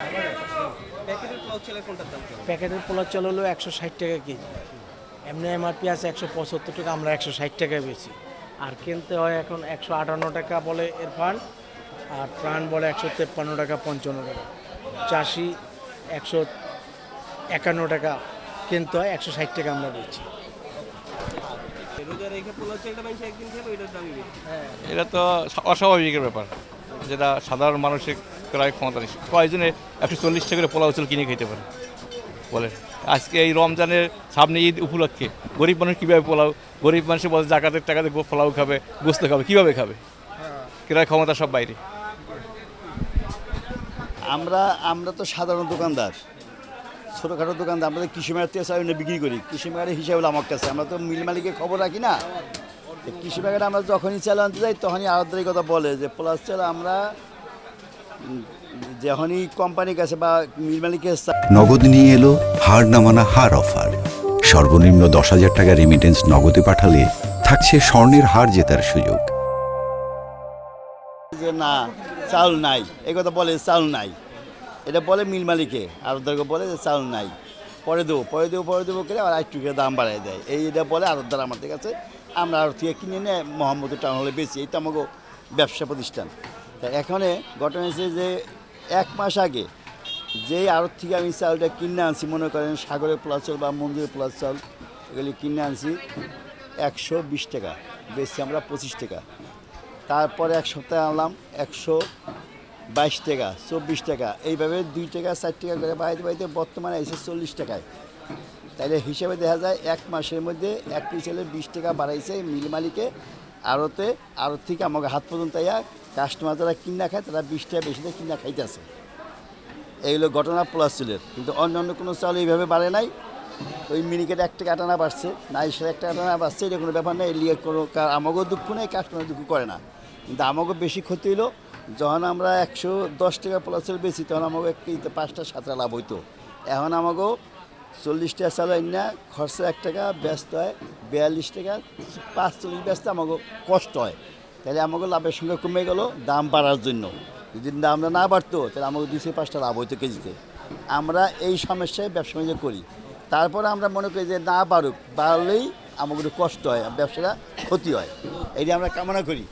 প্যাকেটের পোলাও চালের কোনটার দাম কেমন? প্যাকেটের পোলাও চাল হলো 160 টাকা কেজি। এমনি এমআরপি আছে 175 টাকা, আমরা 160 টাকায় বেচি। আর কিনতে হয় এখন 158 টাকা বলে ইরফান, আর প্রাণ বলে 153 টাকা 55 টাকা। চাষি 151 টাকা কিনতে হয়, 160 টাকা আমরা বেচি। রোজা রেখে পোলাও চালটা মানুষ একদিন খাবে, এটার দামই বেশি। এটা তো অস্বাভাবিকের ব্যাপার, যেটা সাধারণ মানুষের ক্রয় ক্ষমতা নেই। কয়েকজনে 140 টাকা করে পোলাও চাল কিনে খেতে পারে বলে। আজকে এই রমজানের সামনে ঈদ উপলক্ষে গরিব মানুষ কীভাবে পোলাও, গরিব মানুষের বলে জাকাতের টাকাতে পোলাও খাবে, গোস্ত খাবে, কীভাবে খাবে? ক্রয় ক্ষমতা সব বাইরে। আমরা তো সাধারণ দোকানদার, ছোটোখাটো দোকানদার। আমরা তো কৃষি মেলার থেকে চাউল বিক্রি করি। কৃষি মেলার হিসাব হলো আমার কাছে, আমরা তো মিল মালিকের খবর রাখি না। কৃষি মেলাটা আমরা যখনই চাল আনতে যাই তখনই আড়তদারি কথা বলে যে প্লাস চাল আমরা যখনই কোম্পানির কাছে বা মিল মালিকের নগদ নিয়ে এলো হার না মানা হার অফার। সর্বনিম্ন 10,000 টাকা রেমিটেন্স নগদে পাঠালে থাকছে স্বর্ণের হার জেতার সুযোগ। যে না চাল নাই, এই কথা বলে চাল নাই, এটা বলে মিল মালিকে। আড়তদারকে বলে যে চাল নাই, পরে দেবো করে আর একটু দাম বাড়াই দেয়। এটা বলে আড়তদার আমাদের কাছে। আমরা আড়ত থেকে কিনে নিয়ে মোহাম্মদপুর টাউন হলে বেশি। এই তো আমাকে ব্যবসা প্রতিষ্ঠান। তা এখানে ঘটনা হচ্ছে যে 1 মাস আগে যেই আড়ত থেকে আমি চাউলটা কিনে আনছি, মনে করেন সাগরের পোলাও চাল বা মন্দিরের পোলাও চাল, এগুলি কিনে আনছি 120 টাকা, বেশি আমরা 25 টাকা। তারপরে এক সপ্তাহে আনলাম 122 টাকা, 24 টাকা, এইভাবে 2 টাকা 4 টাকা করে বাড়াইতে বর্তমানে এসে 40 টাকায়। তাইলে হিসেবে দেখা যায় 1 মাসের মধ্যে 1 পিসেলে 20 টাকা বাড়াইছে মিল মালিকে। আড়ত থেকে আমাকে হাত পর্যন্ত কাস্টমার যারা কিনা খায় তারা 20 টাকা বেশি দিয়ে কিনা খাইতেছে। এইগুলো ঘটনা প্লাস চুলের। কিন্তু অন্য কোনো চাল এইভাবে বাড়ে নাই। ওই মিনিকেট 1 টাকা আটানা বাড়ছে, নাইশের 1 টাকা আটানা বাড়ছে, এটা কোনো ব্যাপার নেই। এলিয়ে কোনো আমাকেও দুঃখ নেই, কাস্টমার দুঃখ করে না। কিন্তু আমাকেও বেশি ক্ষতি হইলো যখন আমরা 110 টাকা প্লাস চাল বেশি, তখন আমাকে 5টা 7টা লাভ হইতো। এখন আমাকেও 40 টাকা চাল না খরচা 1 টাকা ব্যস্ত হয়, 42 টাকা 45 ব্যস্ত আমাকে কষ্ট হয়। তাহলে আমাকে লাভের সঙ্গে কমে গেল দাম বাড়ার জন্য। যদি দামটা না বাড়তো তাহলে আমাকে 2-5টা লাভ হইতো কেজিতে। আমরা এই সমস্যায় ব্যবসা বাণিজ্য করি। তারপরে আমরা মনে করি যে না বাড়লেই আমাকে একটু কষ্ট হয়, ব্যবসাটা ক্ষতি হয়। এইটা আমরা কামনা করি।